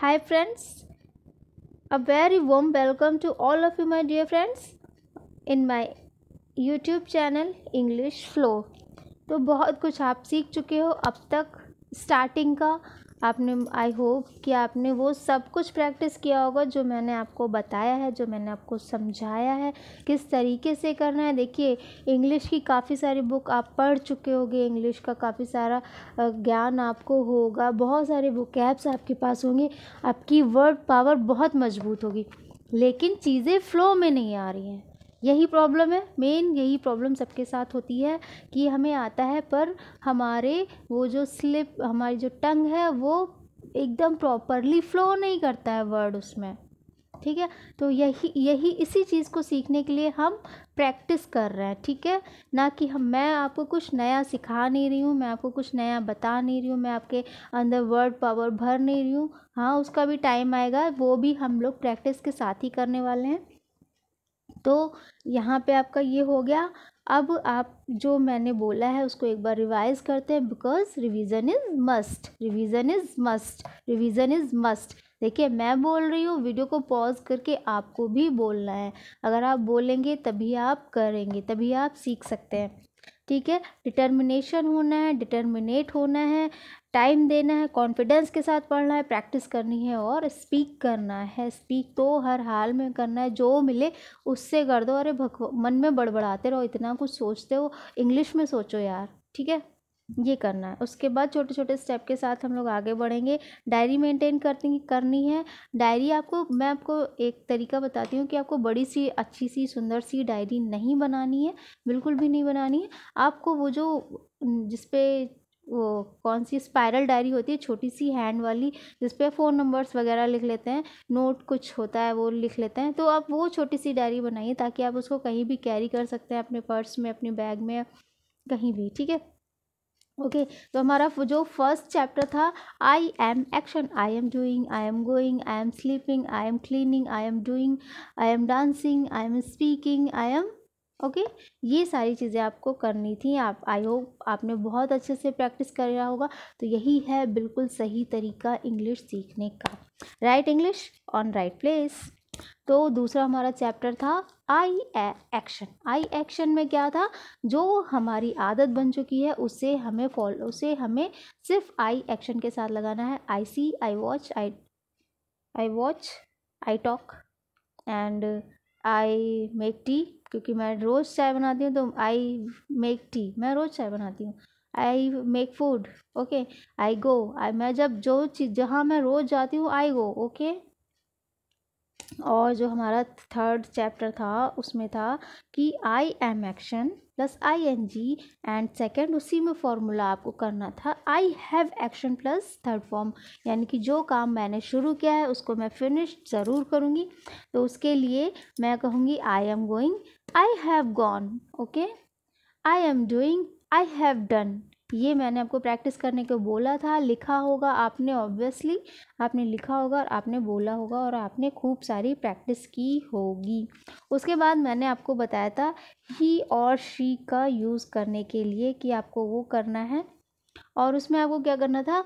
Hi friends, a very warm welcome to all of you my dear friends in my YouTube channel English flow. तो बहुत कुछ आप सीख चुके हो अब तक। स्टार्टिंग का आपने आई होप कि आपने वो सब कुछ प्रैक्टिस किया होगा जो मैंने आपको बताया है, जो मैंने आपको समझाया है किस तरीके से करना है। देखिए, इंग्लिश की काफ़ी सारी बुक आप पढ़ चुके होंगे, इंग्लिश का काफ़ी सारा ज्ञान आपको होगा, बहुत सारे वोकैब्स आपके पास होंगे, आपकी वर्ड पावर बहुत मजबूत होगी, लेकिन चीज़ें फ़्लो में नहीं आ रही हैं। यही प्रॉब्लम है, मेन यही प्रॉब्लम सबके साथ होती है कि हमें आता है पर हमारे वो जो स्लिप, हमारी जो टंग है वो एकदम प्रॉपरली फ्लो नहीं करता है वर्ड उसमें। ठीक है, तो यही इसी चीज़ को सीखने के लिए हम प्रैक्टिस कर रहे हैं। ठीक है, ना कि मैं आपको कुछ नया सिखा नहीं रही हूँ, मैं आपको कुछ नया बता नहीं रही हूँ, मैं आपके अंदर वर्ड पावर भर नहीं रही हूँ। हाँ, उसका भी टाइम आएगा, वो भी हम लोग प्रैक्टिस के साथ ही करने वाले हैं। तो यहाँ पे आपका ये हो गया। अब आप जो मैंने बोला है उसको एक बार रिवाइज करते हैं, because revision is must, revision is must, revision is must. देखिए, मैं बोल रही हूँ, वीडियो को पॉज करके आपको भी बोलना है। अगर आप बोलेंगे तभी आप करेंगे, तभी आप सीख सकते हैं। ठीक है, डिटर्मिनेशन होना है, डिटर्मिनेट होना है, टाइम देना है, कॉन्फिडेंस के साथ पढ़ना है, प्रैक्टिस करनी है और स्पीक करना है। स्पीक तो हर हाल में करना है, जो मिले उससे कर दो। अरे मन में बड़बड़ाते रहो, इतना कुछ सोचते हो, इंग्लिश में सोचो यार। ठीक है, ये करना है। उसके बाद छोटे छोटे स्टेप के साथ हम लोग आगे बढ़ेंगे। डायरी मेंटेन करनी है। डायरी मैं आपको एक तरीका बताती हूँ कि आपको बड़ी सी अच्छी सी सुंदर सी डायरी नहीं बनानी है, बिल्कुल भी नहीं बनानी है। आपको वो जो जिसपे वो कौन सी स्पाइरल डायरी होती है, छोटी सी हैंड वाली, जिसपे फ़ोन नंबर्स वगैरह लिख लेते हैं, नोट कुछ होता है वो लिख लेते हैं, तो आप वो छोटी सी डायरी बनाइए ताकि आप उसको कहीं भी कैरी कर सकते हैं, अपने पर्स में, अपने बैग में, कहीं भी। ठीक है, ओके। तो हमारा जो फर्स्ट चैप्टर था, आई am action, I am doing, I am going, I am sleeping, I am cleaning, I am doing, I am dancing, I am speaking, I am okay. ये सारी चीज़ें आपको करनी थी। आप आई होप आपने बहुत अच्छे से प्रैक्टिस कर रहा होगा। तो यही है बिल्कुल सही तरीका इंग्लिश सीखने का। Right English on right place. तो दूसरा हमारा चैप्टर था आई एक्शन। आई एक्शन में क्या था, जो हमारी आदत बन चुकी है उसे हमें सिर्फ आई एक्शन के साथ लगाना है। I see, I watch, I talk and I make tea, क्योंकि मैं रोज़ चाय बनाती हूँ, तो आई मेक टी, मैं रोज़ चाय बनाती हूँ। I make food, okay. I go, मैं जब जो चीज़ जहाँ मैं रोज़ जाती हूँ, आई गो, ओके। और जो हमारा थर्ड चैप्टर था उसमें था कि I am action plus I N G, and second उसी में फॉर्मूला आपको करना था I have action plus third form, यानी कि जो काम मैंने शुरू किया है उसको मैं फिनिश ज़रूर करूँगी। तो उसके लिए मैं कहूँगी I am going, I have gone, okay. I am doing, I have done. ये मैंने आपको प्रैक्टिस करने को बोला था, लिखा होगा आपने, ऑब्वियसली आपने लिखा होगा और आपने बोला होगा और आपने खूब सारी प्रैक्टिस की होगी। उसके बाद मैंने आपको बताया था ही और शी का यूज़ करने के लिए कि आपको वो करना है, और उसमें आपको क्या करना था,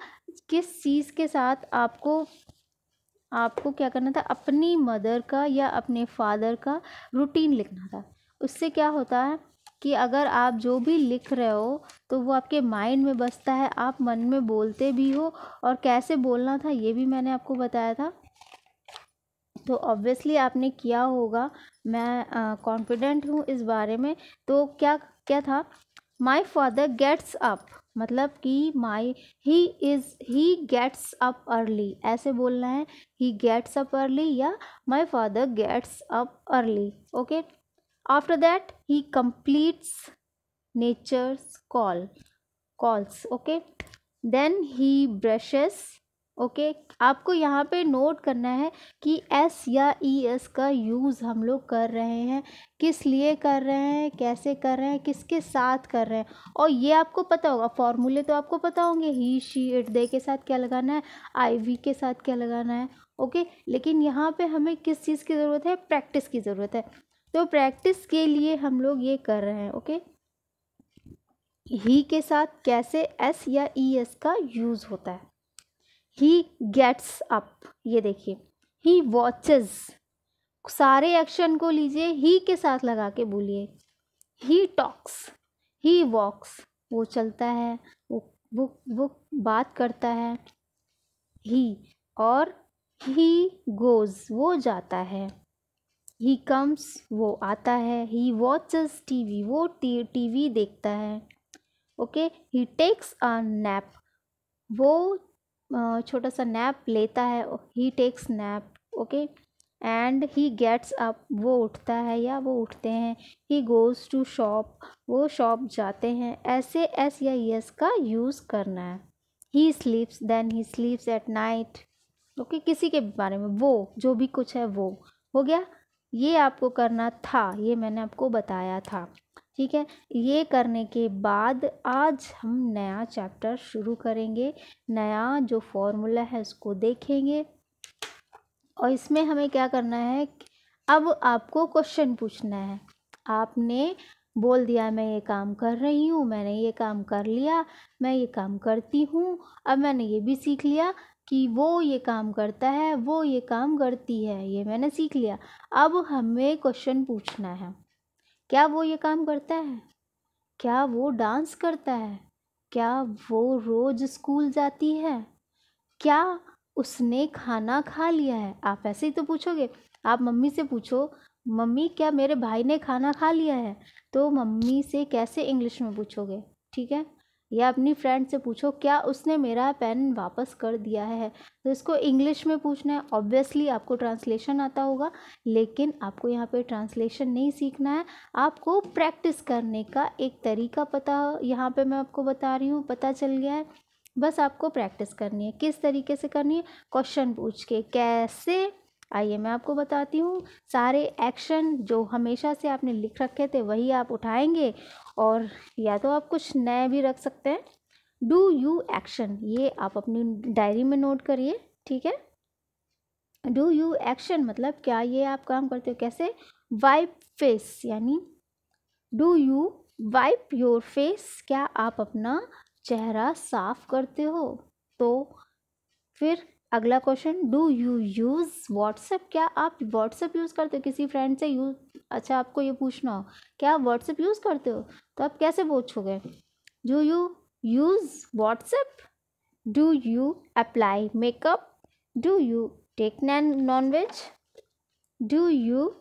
किस चीज़ के साथ आपको क्या करना था, अपनी मदर का या अपने फादर का रूटीन लिखना था। उससे क्या होता है कि अगर आप जो भी लिख रहे हो तो वो आपके माइंड में बसता है, आप मन में बोलते भी हो, और कैसे बोलना था ये भी मैंने आपको बताया था। तो ऑब्वियसली आपने किया होगा, मैं कॉन्फिडेंट हूँ इस बारे में। तो क्या क्या था, माई फादर गेट्स अप, मतलब कि ही गेट्स अप अर्ली, ऐसे बोलना है, ही गेट्स अप अर्ली या my father gets up early, okay. After that he completes nature's calls, okay. Then he brushes, okay. आपको यहाँ पे नोट करना है कि एस या ई एस का यूज़ हम लोग कर रहे हैं, किस लिए कर रहे हैं, कैसे कर रहे हैं, किसके साथ कर रहे हैं, और ये आपको पता होगा। फॉर्मूले तो आपको पता होंगे, ही शी इट दे के साथ क्या लगाना है, आई वी के साथ क्या लगाना है, ओके। लेकिन यहाँ पे हमें किस चीज़ की ज़रूरत है, प्रैक्टिस की ज़रूरत है। तो प्रैक्टिस के लिए हम लोग ये कर रहे हैं, ओके। ही के साथ कैसे एस या ई एस का यूज़ होता है। ही गेट्स अप, ये देखिए, ही वॉचेस, सारे एक्शन को लीजिए ही के साथ लगा के बोलिए। ही टॉक्स, ही वॉक्स, वो चलता है, वो बात करता है। ही, और ही गोज़, वो जाता है। ही कम्स, वो आता है। ही वॉचेस टीवी, वो टीवी देखता है। Okay, he takes a nap, वो छोटा सा नैप लेता है। He takes nap. Okay, and he gets up, वो उठता है या वो उठते हैं। ही गोज़ टू शॉप, वो शॉप जाते हैं। ऐसे एस या यस का यूज़ करना है। He sleeps, then he sleeps at night. Okay, किसी के बारे में, वो जो भी कुछ है वो हो गया। ये आपको करना था, ये मैंने आपको बताया था। ठीक है, ये करने के बाद आज हम नया चैप्टर शुरू करेंगे। नया जो फॉर्मूला है उसको देखेंगे, और इसमें हमें क्या करना है, अब आपको क्वेश्चन पूछना है। आपने बोल दिया मैं ये काम कर रही हूँ, मैंने ये काम कर लिया, मैं ये काम करती हूँ। अब मैंने ये भी सीख लिया कि वो ये काम करता है, वो ये काम करती है, ये मैंने सीख लिया। अब हमें क्वेश्चन पूछना है, क्या वो ये काम करता है? क्या वो डांस करता है? क्या वो रोज़ स्कूल जाती है? क्या उसने खाना खा लिया है? आप ऐसे ही तो पूछोगे। आप मम्मी से पूछो, मम्मी क्या मेरे भाई ने खाना खा लिया है? तो मम्मी से कैसे इंग्लिश में पूछोगे? ठीक है, या अपनी फ्रेंड से पूछो, क्या उसने मेरा पेन वापस कर दिया है? तो इसको इंग्लिश में पूछना है। ऑब्वियसली आपको ट्रांसलेशन आता होगा, लेकिन आपको यहाँ पे ट्रांसलेशन नहीं सीखना है, आपको प्रैक्टिस करने का एक तरीका पता, यहाँ पे मैं आपको बता रही हूँ, पता चल गया है। बस आपको प्रैक्टिस करनी है। किस तरीके से करनी है? क्वेश्चन पूछ के। कैसे? आइए मैं आपको बताती हूँ। सारे एक्शन जो हमेशा से आपने लिख रखे थे वही आप उठाएंगे, और या तो आप कुछ नए भी रख सकते हैं। डू यू एक्शन, ये आप अपनी डायरी में नोट करिए। ठीक है, डू यू एक्शन मतलब क्या ये आप काम करते हो? कैसे? वाइप फेस, यानी do you wipe your face, क्या आप अपना चेहरा साफ करते हो? तो फिर अगला question, do you use WhatsApp, क्या आप व्हाट्सएप यूज़ करते हो? किसी फ्रेंड से यूज़, अच्छा आपको ये पूछना हो क्या आप व्हाट्सएप यूज़ करते हो, तो आप कैसे पूछोगे? Do you use WhatsApp? Do you apply makeup? Do you take non veg? Do you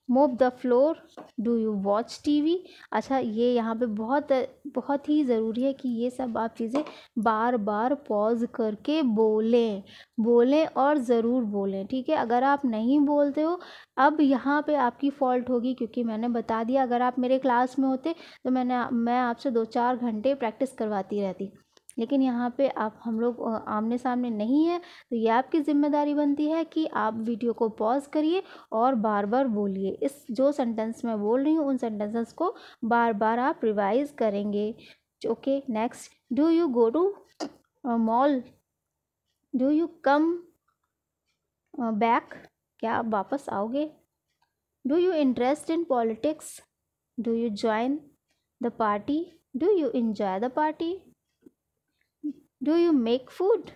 mop the floor? Do you watch TV? अच्छा, ये यहाँ पे बहुत ही ज़रूरी है कि ये सब आप चीज़ें बार बार पॉज करके बोलें और ज़रूर बोलें। ठीक है, अगर आप नहीं बोलते हो, अब यहाँ पे आपकी फ़ॉल्ट होगी, क्योंकि मैंने बता दिया। अगर आप मेरे क्लास में होते तो मैं आपसे 2-4 घंटे प्रैक्टिस करवाती रहती, लेकिन यहाँ पे आप हम लोग आमने सामने नहीं है, तो ये आपकी ज़िम्मेदारी बनती है कि आप वीडियो को पॉज करिए और बार बार बोलिए। इस जो सेंटेंस मैं बोल रही हूँ उन सेंटेंसेस को बार बार आप रिवाइज करेंगे। Okay, next, do you go to mall? Do you come back, क्या आप वापस आओगे? Do you interest in politics? Do you join the party? Do you enjoy the party? Do you make food,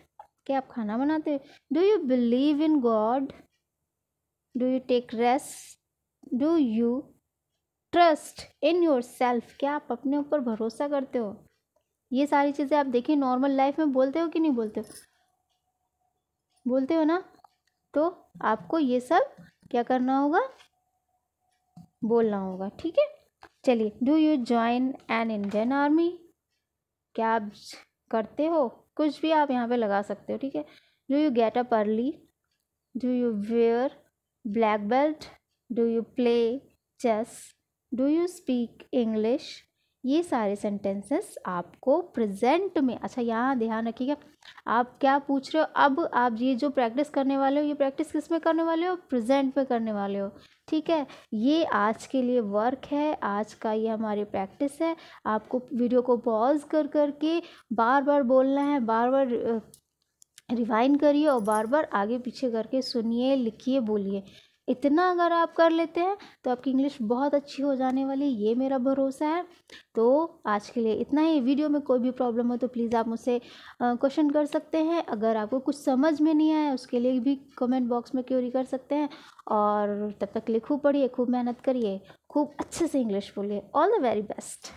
क्या आप खाना बनाते हो? Do you believe in god? Do you take rest? Do you trust in your self, क्या आप अपने ऊपर भरोसा करते हो? ये सारी चीज़ें आप देखिए नॉर्मल लाइफ में बोलते हो कि नहीं बोलते हो? बोलते हो ना? तो आपको ये सब क्या करना होगा? बोलना होगा। ठीक है, चलिए, do you join an Indian army, क्या आप करते हो? कुछ भी आप यहाँ पे लगा सकते हो। ठीक है, do you get up early? Do you wear black belt? Do you play chess? Do you speak English? ये सारे सेंटेंसेस आपको प्रेजेंट में, अच्छा यहाँ ध्यान रखिएगा, आप क्या पूछ रहे हो? अब आप ये जो प्रैक्टिस करने वाले हो, ये प्रैक्टिस किस में करने वाले हो? प्रेजेंट में करने वाले हो। ठीक है, ये आज के लिए वर्क है, आज का ये हमारी प्रैक्टिस है। आपको वीडियो को पॉज कर करके बार बार बोलना है, बार बार रिवाइंड करिए और बार बार आगे पीछे करके सुनिए, लिखिए, बोलिए। इतना अगर आप कर लेते हैं तो आपकी इंग्लिश बहुत अच्छी हो जाने वाली, ये मेरा भरोसा है। तो आज के लिए इतना ही। वीडियो में कोई भी प्रॉब्लम हो तो प्लीज़ आप मुझसे क्वेश्चन कर सकते हैं। अगर आपको कुछ समझ में नहीं आया उसके लिए भी कमेंट बॉक्स में क्वेरी कर सकते हैं। और तब तक के लिए खूब पढ़िए, खूब मेहनत करिए, खूब अच्छे से इंग्लिश बोलिए। All the very best.